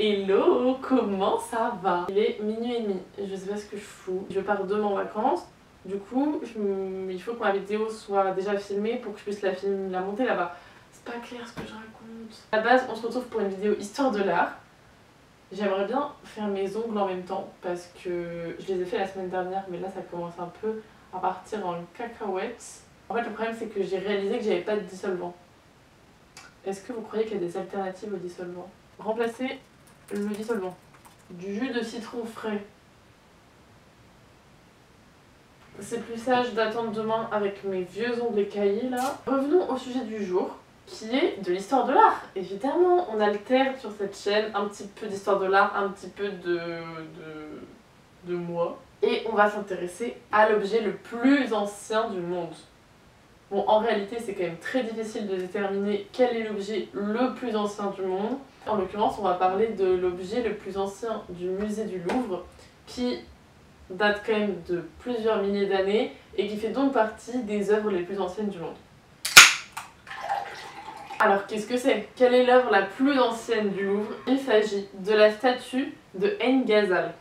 Hello, comment ça va? Il est minuit et demi, je sais pas ce que je fous. Je pars demain en vacances, du coup il faut que ma vidéo soit déjà filmée pour que je puisse la monter là-bas. C'est pas clair ce que je raconte. À la base, on se retrouve pour une vidéo histoire de l'art. J'aimerais bien faire mes ongles en même temps parce que je les ai fait la semaine dernière, mais là ça commence un peu à partir en cacahuète. En fait, le problème c'est que j'ai réalisé que j'avais pas de dissolvant. Est-ce que vous croyez qu'il y a des alternatives au dissolvant? Remplacer le dissolvant. Du jus de citron frais. C'est plus sage d'attendre demain avec mes vieux ongles écaillés là. Revenons au sujet du jour, qui est de l'histoire de l'art. Évidemment, on alterne sur cette chaîne un petit peu d'histoire de l'art, un petit peu de moi. Et on va s'intéresser à l'objet le plus ancien du monde. Bon, en réalité, c'est quand même très difficile de déterminer quel est l'objet le plus ancien du monde. En l'occurrence, on va parler de l'objet le plus ancien du musée du Louvre, qui date quand même de plusieurs milliers d'années et qui fait donc partie des œuvres les plus anciennes du monde. Alors, qu'est-ce que c'est? Quelle est l'œuvre la plus ancienne du Louvre? Il s'agit de la statue de Ain Ghazal.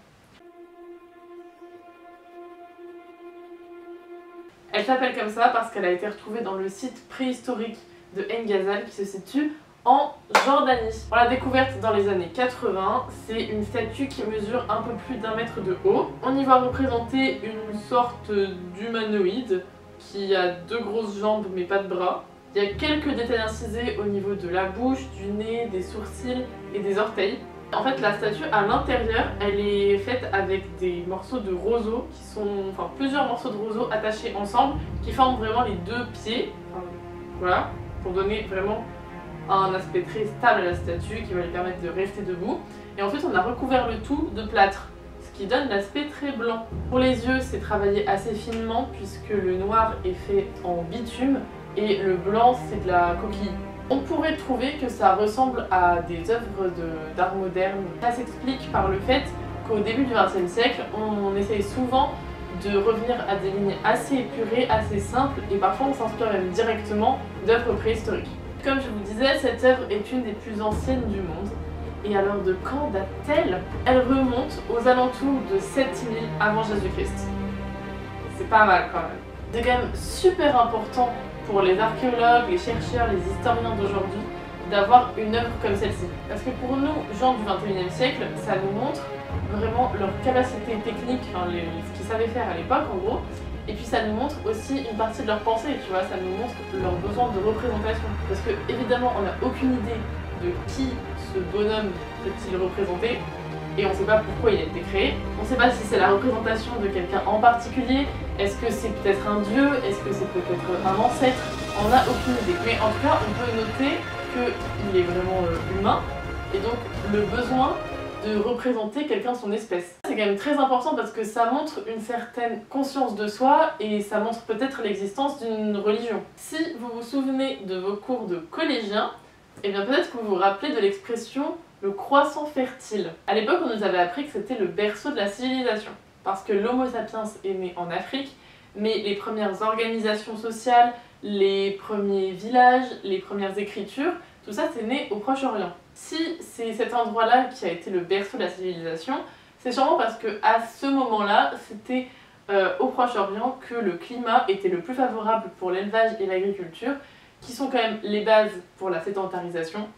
Elle s'appelle comme ça parce qu'elle a été retrouvée dans le site préhistorique de Ain Ghazal qui se situe en Jordanie. On l'a découverte dans les années 80, c'est une statue qui mesure un peu plus d'1 mètre de haut. On y voit représenter une sorte d'humanoïde qui a 2 grosses jambes mais pas de bras. Il y a quelques détails incisés au niveau de la bouche, du nez, des sourcils et des orteils. En fait, la statue à l'intérieur, elle est faite avec des morceaux de roseau qui sont, enfin plusieurs morceaux de roseau attachés ensemble qui forment vraiment les 2 pieds. Voilà, pour donner vraiment un aspect très stable à la statue qui va lui permettre de rester debout. Et ensuite, on a recouvert le tout de plâtre, ce qui donne l'aspect très blanc. Pour les yeux, c'est travaillé assez finement puisque le noir est fait en bitume et le blanc, c'est de la coquille. On pourrait trouver que ça ressemble à des œuvres d'art moderne. Ça s'explique par le fait qu'au début du XXe siècle, on essaye souvent de revenir à des lignes assez épurées, assez simples, et parfois on s'inspire même directement d'œuvres préhistoriques. Comme je vous disais, cette œuvre est une des plus anciennes du monde. Et alors de quand date-t-elle? Elle remonte aux alentours de 7000 avant Jésus-Christ. C'est pas mal quand même. C'est quand même super important pour les archéologues, les chercheurs, les historiens d'aujourd'hui d'avoir une œuvre comme celle-ci. Parce que pour nous, gens du 21e siècle, ça nous montre vraiment leur capacité technique, enfin, ce qu'ils savaient faire à l'époque en gros, et puis ça nous montre aussi une partie de leur pensée, tu vois, ça nous montre leur besoin de représentation. Parce que évidemment, on n'a aucune idée de qui ce bonhomme peut-il représenter, et on ne sait pas pourquoi il a été créé. On ne sait pas si c'est la représentation de quelqu'un en particulier, est-ce que c'est peut-être un dieu, est-ce que c'est peut-être un ancêtre, on n'a aucune idée. Mais en tout cas, on peut noter qu'il est vraiment humain, et donc le besoin de représenter quelqu'un de son espèce. C'est quand même très important parce que ça montre une certaine conscience de soi et ça montre peut-être l'existence d'une religion. Si vous vous souvenez de vos cours de collégien, eh bien peut-être que vous vous rappelez de l'expression le croissant fertile. À l'époque, on nous avait appris que c'était le berceau de la civilisation, parce que l'Homo sapiens est né en Afrique, mais les premières organisations sociales, les premiers villages, les premières écritures, tout ça c'est né au Proche-Orient. Si c'est cet endroit-là qui a été le berceau de la civilisation, c'est sûrement parce que à ce moment-là, c'était au Proche-Orient que le climat était le plus favorable pour l'élevage et l'agriculture, qui sont quand même les bases pour la sédentarisation.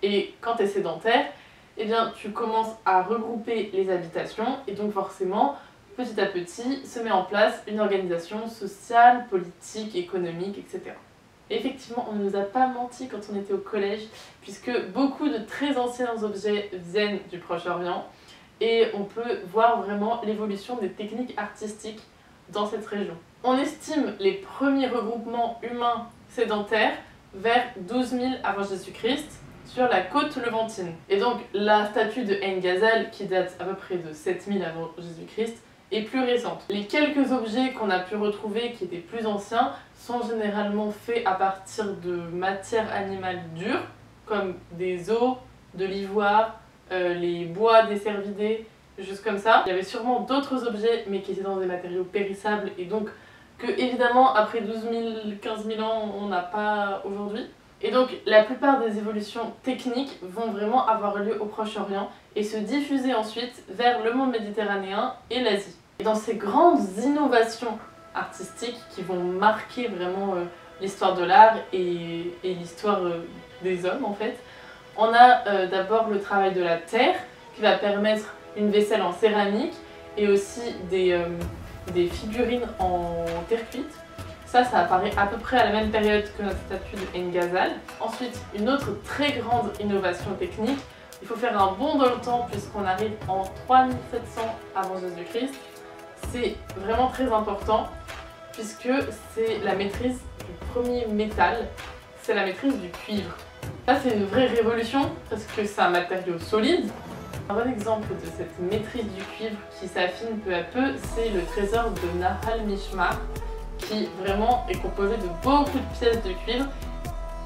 Et quand tu es sédentaire, eh bien, tu commences à regrouper les habitations et donc forcément, petit à petit, se met en place une organisation sociale, politique, économique, etc. Et effectivement, on ne nous a pas menti quand on était au collège, puisque beaucoup de très anciens objets viennent du Proche-Orient et on peut voir vraiment l'évolution des techniques artistiques dans cette région. On estime les premiers regroupements humains sédentaires vers 12 000 avant Jésus-Christ, sur la côte levantine. Et donc la statue de Ain Ghazal, qui date à peu près de 7000 avant Jésus-Christ, est plus récente. Les quelques objets qu'on a pu retrouver qui étaient plus anciens sont généralement faits à partir de matières animales dures, comme des os, de l'ivoire, les bois des cervidés, juste comme ça. Il y avait sûrement d'autres objets, mais qui étaient dans des matériaux périssables, et donc que évidemment après 12 000, 15 000 ans on n'a pas aujourd'hui. Et donc la plupart des évolutions techniques vont vraiment avoir lieu au Proche-Orient et se diffuser ensuite vers le monde méditerranéen et l'Asie. Et dans ces grandes innovations artistiques qui vont marquer vraiment l'histoire de l'art et l'histoire des hommes en fait, on a d'abord le travail de la terre qui va permettre une vaisselle en céramique et aussi des figurines en terre cuite. Ça apparaît à peu près à la même période que notre statue de Engazal. Ensuite, une autre très grande innovation technique, il faut faire un bond dans le temps puisqu'on arrive en 3700 avant Jésus-Christ. C'est vraiment très important puisque c'est la maîtrise du premier métal, c'est la maîtrise du cuivre. Ça c'est une vraie révolution parce que c'est un matériau solide. Un bon exemple de cette maîtrise du cuivre qui s'affine peu à peu, c'est le trésor de Nahal Mishmar, qui vraiment est composé de beaucoup de pièces de cuivre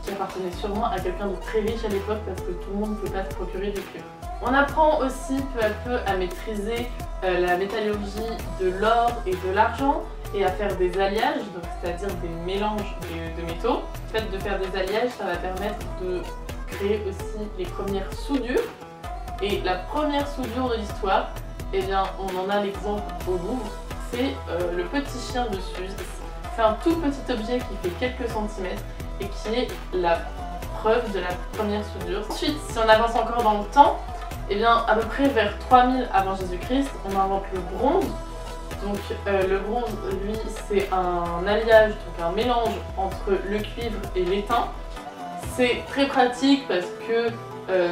qui appartenaient sûrement à quelqu'un de très riche à l'époque parce que tout le monde ne peut pas se procurer du cuivre. On apprend aussi peu à peu à maîtriser la métallurgie de l'or et de l'argent et à faire des alliages, c'est-à-dire des mélanges de métaux. Le fait de faire des alliages, ça va permettre de créer aussi les premières soudures. Et la première soudure de l'histoire, eh bien, on en a l'exemple au Louvre, c'est le petit chien de Suse. C'est un tout petit objet qui fait quelques centimètres et qui est la preuve de la première soudure. Ensuite, si on avance encore dans le temps, eh bien, à peu près vers 3000 avant Jésus-Christ, on invente le bronze. Donc le bronze, lui, c'est un alliage, donc un mélange entre le cuivre et l'étain. C'est très pratique parce que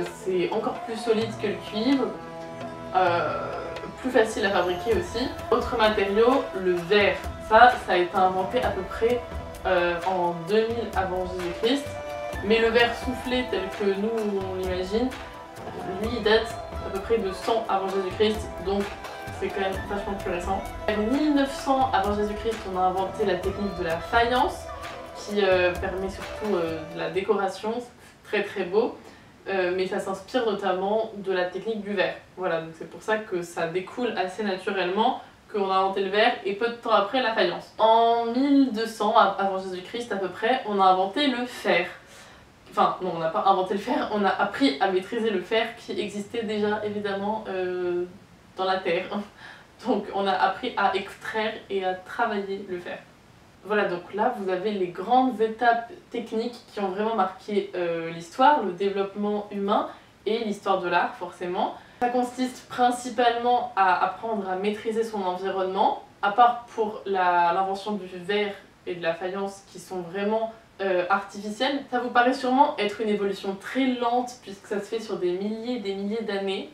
c'est encore plus solide que le cuivre, plus facile à fabriquer aussi. Autre matériau, le verre. Ça a été inventé à peu près en 2000 avant Jésus-Christ. Mais le verre soufflé tel que nous on l'imagine, lui il date à peu près de 100 avant Jésus-Christ, donc c'est quand même vachement plus récent. En 1900 avant Jésus-Christ, on a inventé la technique de la faïence qui permet surtout de la décoration, c'est très beau. Mais ça s'inspire notamment de la technique du verre. Voilà, donc c'est pour ça que ça découle assez naturellement qu'on a inventé le verre et peu de temps après la faïence. En 1200 avant Jésus-Christ à peu près, on a inventé le fer. Enfin non, on n'a pas inventé le fer, on a appris à maîtriser le fer qui existait déjà évidemment dans la terre. Donc on a appris à extraire et à travailler le fer. Voilà, donc là vous avez les grandes étapes techniques qui ont vraiment marqué l'histoire, le développement humain et l'histoire de l'art forcément. Ça consiste principalement à apprendre à maîtriser son environnement, à part pour l'invention du verre et de la faïence qui sont vraiment artificielles. Ça vous paraît sûrement être une évolution très lente puisque ça se fait sur des milliers d'années.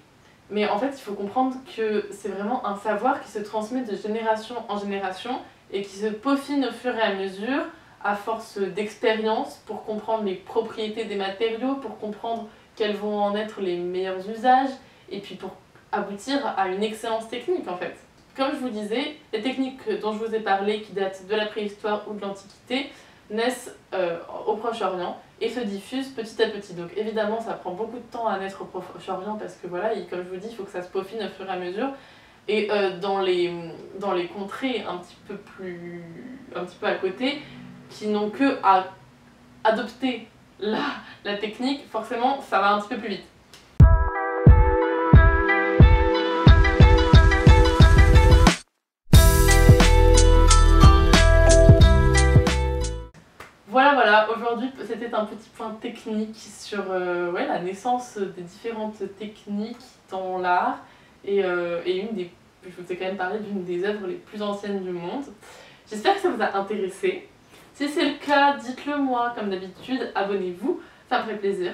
Mais en fait il faut comprendre que c'est vraiment un savoir qui se transmet de génération en génération et qui se peaufine au fur et à mesure à force d'expérience pour comprendre les propriétés des matériaux, pour comprendre quels vont en être les meilleurs usages et puis pour aboutir à une excellence technique en fait. Comme je vous disais, les techniques dont je vous ai parlé qui datent de la préhistoire ou de l'Antiquité naissent au Proche-Orient et se diffusent petit à petit. Donc évidemment ça prend beaucoup de temps à naître au Proche-Orient parce que voilà, comme je vous dis, il faut que ça se peaufine au fur et à mesure. Et dans les contrées un petit peu à côté, qui n'ont que à adopter la technique, forcément ça va un petit peu plus vite. Voilà, aujourd'hui c'était un petit point technique sur la naissance des différentes techniques dans l'art et je vous ai quand même parlé d'une des œuvres les plus anciennes du monde. J'espère que ça vous a intéressé. Si c'est le cas, dites-le moi comme d'habitude, abonnez-vous, ça me ferait plaisir.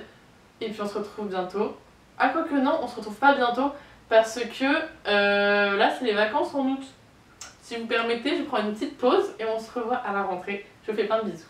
Et puis on se retrouve bientôt. Ah quoi que non, on se retrouve pas bientôt parce que là c'est les vacances en août. Si vous permettez, je prends une petite pause et on se revoit à la rentrée. Je vous fais plein de bisous.